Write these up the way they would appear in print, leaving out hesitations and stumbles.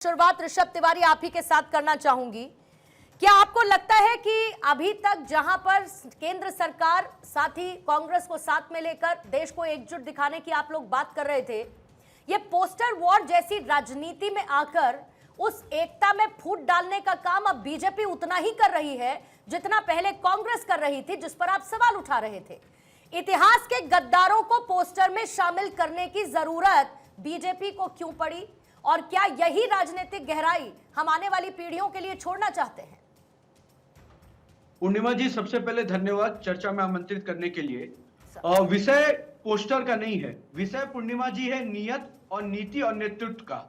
शुरुआत ऋषभ तिवारी आप ही के साथ करना चाहूंगी। क्या आपको लगता है कि अभी तक जहां पर केंद्र सरकार साथ ही कांग्रेस को साथ में लेकर देश को एकजुट दिखाने की आप लोग बात कर रहे थे, ये पोस्टर वॉर जैसी राजनीति में आकर उस एकता में फूट डालने का काम अब बीजेपी उतना ही कर रही है जितना पहले कांग्रेस कर रही थी, जिस पर आप सवाल उठा रहे थे। इतिहास के गद्दारों को पोस्टर में शामिल करने की जरूरत बीजेपी को क्यों पड़ी और क्या यही राजनीतिक गहराई हम आने वाली पीढ़ियों के लिए छोड़ना चाहते हैं? पूर्णिमा जी, सबसे पहले धन्यवाद चर्चा में आमंत्रित करने के लिए। विषय पोस्टर का नहीं है, विषय पूर्णिमा जी है नियत और नीति और नेतृत्व का।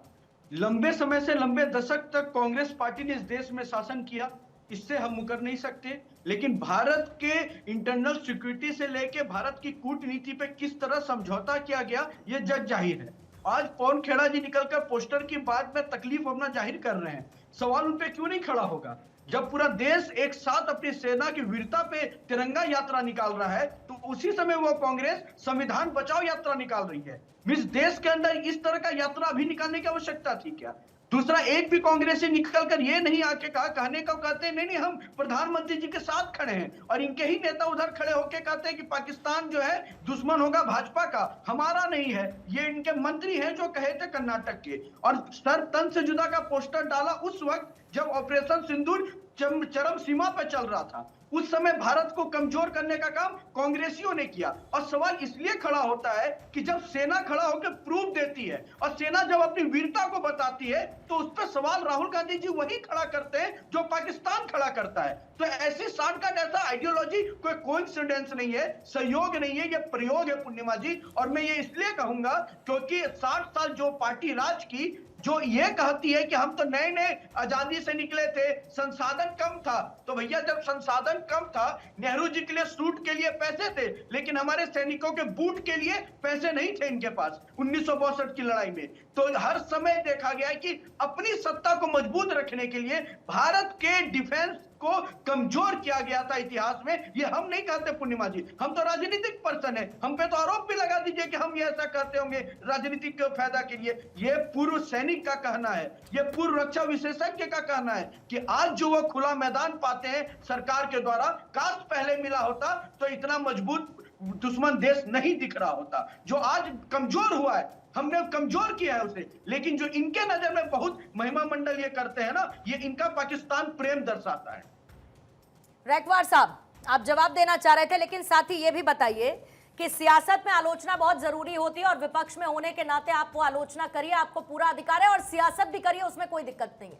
लंबे समय से, लंबे दशक तक कांग्रेस पार्टी ने इस देश में शासन किया, इससे हम मुकर नहीं सकते। लेकिन भारत के इंटरनल सिक्योरिटी से लेकर भारत की कूटनीति पे किस तरह समझौता किया गया, ये जग जाहिर है। आज पवन खेड़ा जी निकलकर पोस्टर की बात में तकलीफ अपना जाहिर कर रहे हैं। सवाल उन पे क्यों नहीं खड़ा होगा? जब पूरा देश एक साथ अपनी सेना की वीरता पे तिरंगा यात्रा निकाल रहा है, तो उसी समय वो कांग्रेस संविधान बचाओ यात्रा निकाल रही है। इस देश के अंदर इस तरह का यात्रा अभी निकालने की आवश्यकता थी क्या? दूसरा, एक भी कांग्रेसी निकलकर ये नहीं आके कहा, कहने का कहते हैं नहीं हम प्रधानमंत्री जी के साथ खड़े हैं, और इनके ही नेता उधर खड़े होकर कहते हैं कि पाकिस्तान जो है दुश्मन होगा भाजपा का, हमारा नहीं है। ये इनके मंत्री हैं जो कहे थे कर्नाटक के, और सर तन से जुदा का पोस्टर डाला उस वक्त जब ऑपरेशन सिंदूर चरम सीमा पर चल रहा था। उस समय भारत को कमजोर करने का काम कांग्रेसियों ने किया। और सवाल इसलिए खड़ा होता है कि जब सेना खड़ा होकर प्रूफ देती है और सेना जब अपनी वीरता को बताती है, तो उस पर सवाल राहुल गांधी जी वही खड़ा करते हैं जो पाकिस्तान खड़ा करता है। तो ऐसी शॉर्टकट, ऐसा आइडियोलॉजी कोई कोइंसिडेंस नहीं है, संयोग नहीं है, ये प्रयोग है पूर्णिमा जी। और मैं ये इसलिए कहूंगा क्योंकि 60 साल जो पार्टी राज की, जो ये कहती है कि हम तो नए नए आजादी से निकले थे, संसाधन कम था, तो भैया जब संसाधन कम था, नेहरू जी के लिए सूट के लिए पैसे थे, लेकिन हमारे सैनिकों के बूट के लिए पैसे नहीं थे इनके पास 1962 की लड़ाई में। तो हर समय देखा गया है कि अपनी सत्ता को मजबूत रखने के लिए भारत के डिफेंस को कमजोर किया गया था इतिहास में। ये हम नहीं कहते पूर्णिमा जी, हम तो राजनीतिक पर्सन है, हम पे तो आरोप भी लगा दीजिए कि हम ये ऐसा करते होंगे राजनीतिक फायदा के लिए। ये पूर्व सैनिक का कहना है, ये पूर्व रक्षा विशेषज्ञ का कहना है कि आज जो वो खुला मैदान पाते हैं सरकार के द्वारा, काश पहले मिला होता तो इतना मजबूत दुश्मन देश नहीं दिख रहा होता। जो आज कमजोर हुआ है, हमने कमजोर किया है उसे, लेकिन जो इनके नजर में बहुत महिमा मंडल ये करते हैं ना, ये इनका पाकिस्तान प्रेम दर्शाता है। रैकवार साहब, आप जवाब देना चाह रहे थे, लेकिन साथ ही ये भी बताइए कि सियासत में आलोचना बहुत जरूरी होती है और विपक्ष में होने के नाते आप वो आलोचना करिए, आपको पूरा अधिकार है, और सियासत भी करिए, उसमें कोई दिक्कत नहीं है।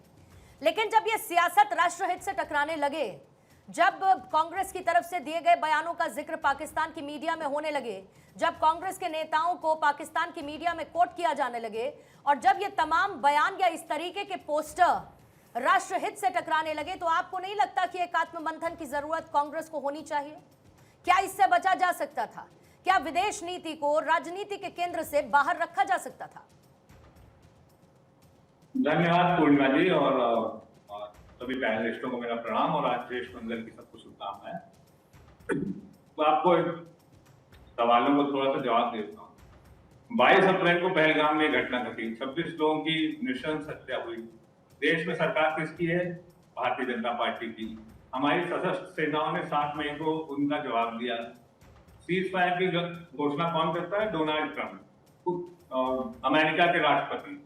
लेकिन जब ये सियासत राष्ट्रहित से टकराने लगे, जब कांग्रेस की तरफ से दिए गए बयानों का जिक्र पाकिस्तान की मीडिया में होने लगे, जब कांग्रेस के नेताओं को पाकिस्तान की मीडिया में कोट किया जाने लगे, और जब ये तमाम बयान या इस तरीके के पोस्टर राष्ट्रहित से टकराने लगे, तो आपको नहीं लगता कि एक आत्ममंथन की जरूरत कांग्रेस को होनी चाहिए? क्या इससे बचा जा सकता था? क्या विदेश नीति को राजनीति के केंद्र से बाहर रखा जा सकता था? धन्यवाद पूर्णिमा जी, और सभी पैनलिस्टों को मेरा प्रणाम और आज देश मंगल की सबको शुभकामनाएं। तो आपको सवालों को थोड़ा सा जवाब देता हूँ। 22 अप्रैल को पहलगाम में घटना घटी, 26 लोगों की नृशंस हत्या हुई। देश में सरकार किसकी है? भारतीय जनता पार्टी की। हमारी सशस्त्र सेनाओं ने 7 मई को उनका जवाब दिया। सीज फायर की घोषणा कौन करता है? डोनाल्ड ट्रंप, अमेरिका के राष्ट्रपति।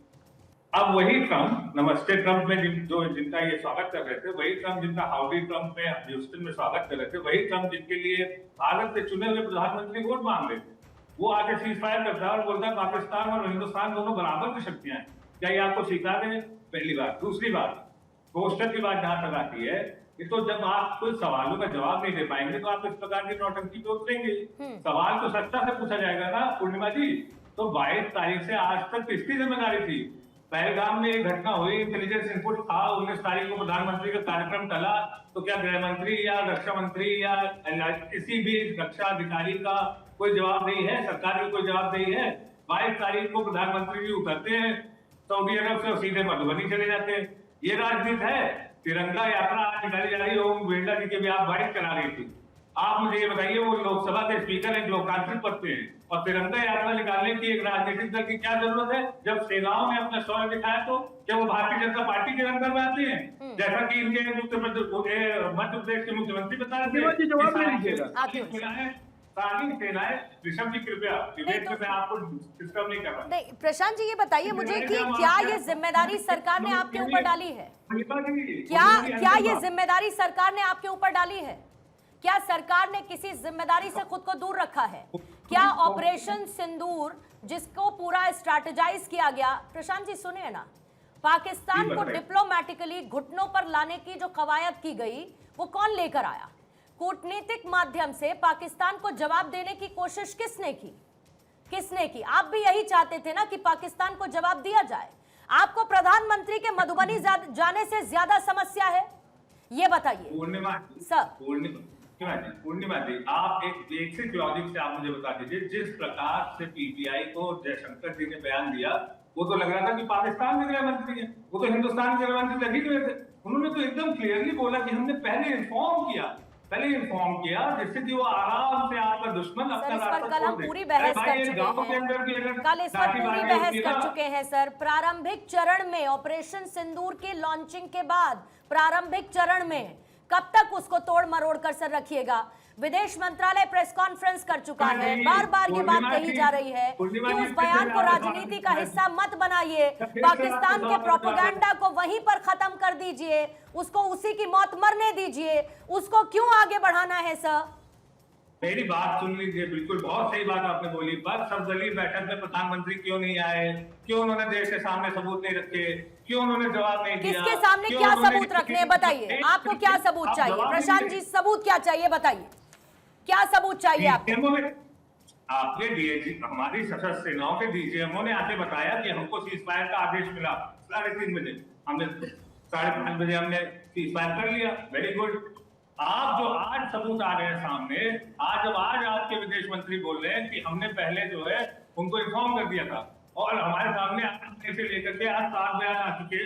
अब वही ट्रंप, नमस्ते ट्रंप में जिनका ये स्वागत कर रहे थे, वही ट्रंप जिनका हाउडी ट्रंप में ह्यूस्टन में स्वागत कर रहे थे, वही ट्रंप जिनके लिए भारत से चुने हुए प्रधानमंत्री वोट मांग रहे थे, वो आके सीज फायर करता है और बोलता है पाकिस्तान और हिंदुस्तान दोनों बराबर की शक्तियां हैं। क्या ये आपको स्वीकार है? पहली बात। दूसरी बात, पोस्टर की बात जहां तक आती है, तो जब आप कोई सवालों का जवाब नहीं दे पाएंगे तो आप इस प्रकार की नौटंकी पे उतरेंगे। सवाल तो सच्चा से पूछा जाएगा ना पूर्णिमा जी। तो 22 तारीख से आज तक किसकी जिम्मेदारी थी? पहलगाम में एक घटना हुई, इंटेलिजेंस इनपुट था, 19 तारीख को प्रधानमंत्री का कार्यक्रम टला, तो क्या गृह मंत्री या रक्षा मंत्री या किसी भी रक्षा अधिकारी का कोई जवाब नहीं है? सरकार का कोई जवाब नहीं है? 22 तारीख को प्रधानमंत्री जी उतरते हैं सऊदी अरब से और सीधे मधुबनी चले जाते हैं। ये राजनीति है? तिरंगा यात्रा आज निकाली जा रही है, ओम बिरला जी के भी आप बाइक चला रही थी, आप मुझे ये बताइए, वो लोकसभा के स्पीकर एक लोकतांत्रिक पद पे हैं और तिरंगा यात्रा निकालने की एक राजनीतिक दल की क्या जरूरत है? जब सेनाओं ने अपना शौर्य दिखाया तो क्या वो भारतीय जनता पार्टी के अंदर में आते हैं? जैसा कि इनके मध्य प्रदेश के मुख्यमंत्री बता रहे थे, जवाब नहीं दीजिएगा। सेनाएं, ऋषभ जी कृपया डिबेट में मैं आपको डिस्टर्ब नहीं कर रहा। नहीं प्रशांत जी, ये बताइए मुझे कि क्या ये जिम्मेदारी सरकार ने आपके ऊपर डाली है? क्या ये जिम्मेदारी सरकार ने आपके ऊपर डाली है? क्या सरकार ने किसी जिम्मेदारी से खुद को दूर रखा है? क्या ऑपरेशन सिंदूर जिसको पूरा स्ट्रैटेजाइज किया गया, प्रशांत जी सुनिए ना, पाकिस्तान को डिप्लोमेटिकली घुटनों पर लाने की जो कवायद की गई वो कौन लेकर आया? कूटनीतिक माध्यम से पाकिस्तान को जवाब देने की कोशिश किसने की? किसने की? आप भी यही चाहते थे ना कि पाकिस्तान को जवाब दिया जाए। आपको प्रधानमंत्री के मधुबनी जाने से ज्यादा समस्या है, ये बताइए सर। पूर्णिमा जी, आप एक बेसिक लॉजिक से आप मुझे बता दीजिए, जिस प्रकार से पीटीआई को जयशंकर जी ने बयान दिया, वो तो लग रहा था कि पाकिस्तान के गृह मंत्री है, वो तो हिंदुस्तान के गृह मंत्री लग ही रहे थे। उन्होंने तो एकदम क्लियरली बोला कि हमने पहले इन्फॉर्म किया जिससे कि वो आराम से आपका दुश्मन अपना रास्ता कल हम पूरी बहस कर चुके हैं, कल इस पर पूरी बहस कर चुके हैं सर। प्रारंभिक चरण में ऑपरेशन सिंदूर की लॉन्चिंग के बाद प्रारंभिक चरण में कब तक उसको तोड़ मरोड़ कर सर रखिएगा? विदेश मंत्रालय प्रेस कॉन्फ्रेंस कर चुका है, बार बार ये बात कही जा रही है कि उस बयान को राजनीति का हिस्सा मत बनाइए, पाकिस्तान के प्रोपेगेंडा को वहीं पर खत्म कर दीजिए, उसको उसी की मौत मरने दीजिए, उसको क्यों आगे बढ़ाना है सर? मेरी बात सुन लीजिए, बिल्कुल बहुत सही बात आपने बोली, पर सर्वदलीय बैठक में प्रधानमंत्री क्यों नहीं आए? क्यों उन्होंने देश के सामने सबूत नहीं रखे? क्यों उन्होंने जवाब नहीं दिया? किसके सामने क्या सबूत रखने हैं बताइए? आपको क्या सबूत चाहिए प्रशांत जी? सबूत क्या चाहिए बताइए, क्या सबूत चाहिए आपको? आपके डीएजी, हमारी सशस्त्र सेनाओं के डीजीएमओ ने आके बताया कि हमको सीजफायर का आदेश मिला 3:30 बजे, हमने 5:30 बजे हमने सीजफायर कर लिया, वेरी गुड। आप जो आज सबूत आ रहे हैं सामने, आज आपके विदेश मंत्री बोल रहे हैं कि हमने पहले जो है उनको इन्फॉर्म कर दिया था, और हमारे सामने से लेकर के आज 7 बयान आ चुके,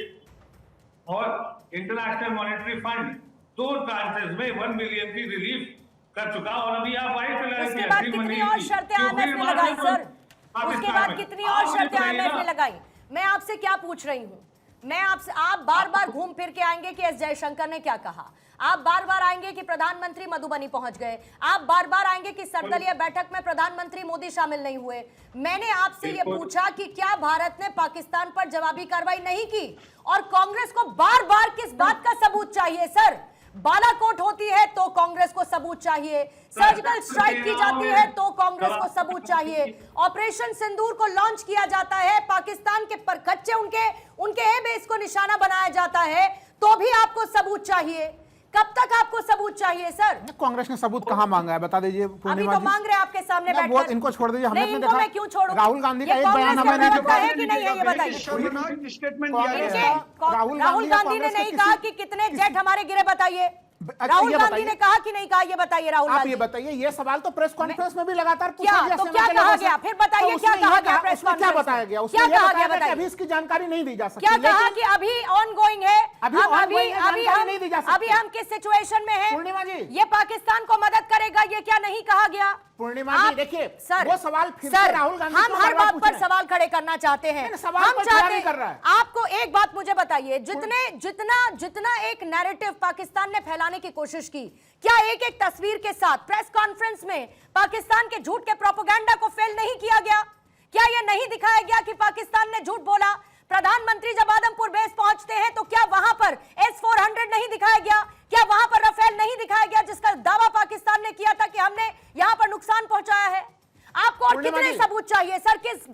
और इंटरनेशनल मॉनेटरी फंड 2 ट्रांचेस में 1 बिलियन की रिलीफ कर चुका, और अभी आप उसके बाद कितनी और शर्तें IMF ने लगाई सर? उसके बाद कितनी और शर्तें IMF ने लगाई? मैं आपसे क्या पूछ रही हूँ, मैं आपसे, आप बार बार घूम फिर के आएंगे कि एस जयशंकर ने क्या कहा, आप बार बार आएंगे कि प्रधानमंत्री मधुबनी पहुंच गए, आप बार बार आएंगे कि सर्वदलीय बैठक में प्रधानमंत्री मोदी शामिल नहीं हुए। मैंने आपसे ये पूछा कि क्या भारत ने पाकिस्तान पर जवाबी कार्रवाई नहीं की? और कांग्रेस को बार बार किस बात का सबूत चाहिए सर? बालाकोट होती है तो कांग्रेस को सबूत चाहिए, सर्जिकल स्ट्राइक की जाती है तो कांग्रेस को सबूत चाहिए, ऑपरेशन सिंदूर को लॉन्च किया जाता है, पाकिस्तान के परखच्चे उनके एयर बेस को निशाना बनाया जाता है, तो भी आपको सबूत चाहिए। कब तक आपको सबूत चाहिए सर? कांग्रेस ने सबूत कहां मांगा है बता दीजिए। अभी तो मांग रहे हैं आपके सामने बैठकर। इनको छोड़ दीजिए, हमने देखा मैं क्यों छोड़ूं? राहुल गांधी का एक बयान हमें नहीं दिखा है कि नहीं है ये बताइए। स्टेटमेंट दिया गया है। राहुल गांधी ने नहीं कहा कि कितने जेट हमारे गिरे बताइए, राहुल गांधी ने कहा कि नहीं कहा ये बताइए। राहुल आप ये बताइए, ये सवाल तो प्रेस कॉन्फ्रेंस में भी लगातार पूछा क्या, गया, तो क्या कहा गया? फिर बताइए क्या कहा गया प्रेस कॉन्फ्रेंस? क्या बताया गया? क्या कहा गया बताइए? अभी इसकी जानकारी नहीं दी जा सकती। क्या कहा कि अभी ऑनगोइंग है, अभी हम किस सिचुएशन में हैं? पूर्णिमा जी, ये पाकिस्तान को मदद करेगा, ये क्या नहीं कहा गया? पूर्णिमा जी देखिए सर, वो सवाल फिर से राहुल गांधी हम हर बात पर सवाल खड़े करना चाहते हैं। हम चाहते हैं, आपको एक बात मुझे बताइए, जितना एक नैरेटिव पाकिस्तान ने फैलाने की कोशिश की, क्या एक एक तस्वीर के साथ प्रेस कॉन्फ्रेंस में पाकिस्तान के झूठ के प्रोपेगेंडा को फेल नहीं किया गया? क्या यह नहीं दिखाया गया कि पाकिस्तान ने झूठ बोला? प्रधानमंत्री जब आदमपुर बेस पहुंचते हैं तो क्या वहां पर S-400 नहीं दिखाया गया? क्या वहां पर राफेल नहीं दिखाया गया जिसका दावा पाकिस्तान ने किया था कि हमने यहां पर नुकसान पहुंचाया है? आपको और कितने सबूत चाहिए सर? किस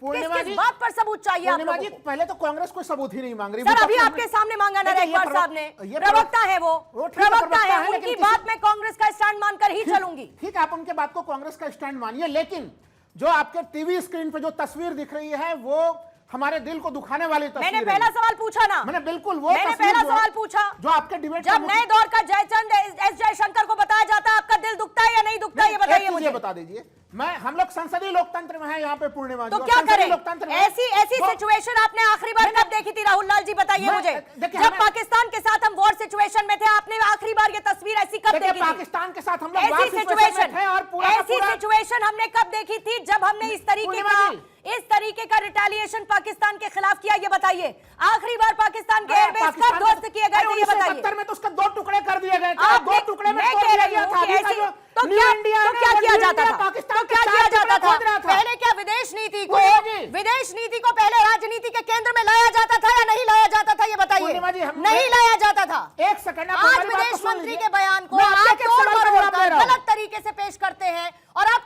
बात पर सबूत चाहिए आप लोगों को? पहले तो कांग्रेस कोई सबूत ही नहीं मांग रही सर। अभी आपके सामने मांगा ना रेखवार साहब ने, प्रवक्ता है वो प्रवक्ता है, उनकी बात में कांग्रेस का स्टैंड मानकर ही चलूंगी। ठीक है, आप उनके बात को कांग्रेस का स्टैंड मानिए, लेकिन जो आपके टीवी स्क्रीन पे जो तस्वीर दिख रही है वो हमारे दिल को दुखाने वाली तस्वीर। मैंने पहला सवाल पूछा ना, मैंने बिल्कुल वो मैंने पहला सवाल पूछा जो आपके डिबेट जब नए दौर का जयचंद एस जयशंकर को बताया जाता है, आपका दिल दुखता है या नहीं दुखता ये बताइए मुझे। बता दीजिए, हम लोग संसदीय लोकतंत्र में है यहाँ पे पूर्णिमा जी, तो और क्या संसदीय करें? लोकतंत्र में ऐसी सिचुएशन आपने आखिरी बार कब देखी थी राहुल लाल जी, बताइए मुझे। जब पाकिस्तान के साथ हम वॉर सिचुएशन में थे, आपने आखिरी बार ये तस्वीर ऐसी कब देखी थी? पाकिस्तान के साथ हम लोग ऐसी सिचुएशन और पूरा ऐसी सिचुएशन हमने कब देखी थी जब हमने इस तरीके का रिटेलिएशन पाकिस्तान के खिलाफ किया, ये बताइए। आखिरी बार पाकिस्तान के एयरबेस कब ध्वस्त किए गए थे, ये बताइए। 1970 में तो उसका 2 टुकड़े कर दिए गए थे, आप 2 टुकड़े में मैं तोड़ कह दिया रही गया हूं था। कि अभी का ऐसी जो तो न्यू इंडिया है, क्या वो किया न्यू जाता इंडिया था? पाकिस्तान तो के क्या चार किया टुकड़े जाता था? खोद रहा था। पहले क्या विदेश नीति को पूर्णिमा जी। विदेश नीति को पहले राजनीति के केंद्र में लाया जाता था या नहीं लाया जाता था, ये बताइए। पूर्णिमा जी, नहीं लाया जाता था। एक सेकंड, आप आज हमारी बात तो विदेश सुन मंत्री लीजिए। के बयान को मैं आप आपके तोड़ सवाल का मरोड़ जवाब दे कर रहा हूं। गलत तरीके से पेश करते हैं और आप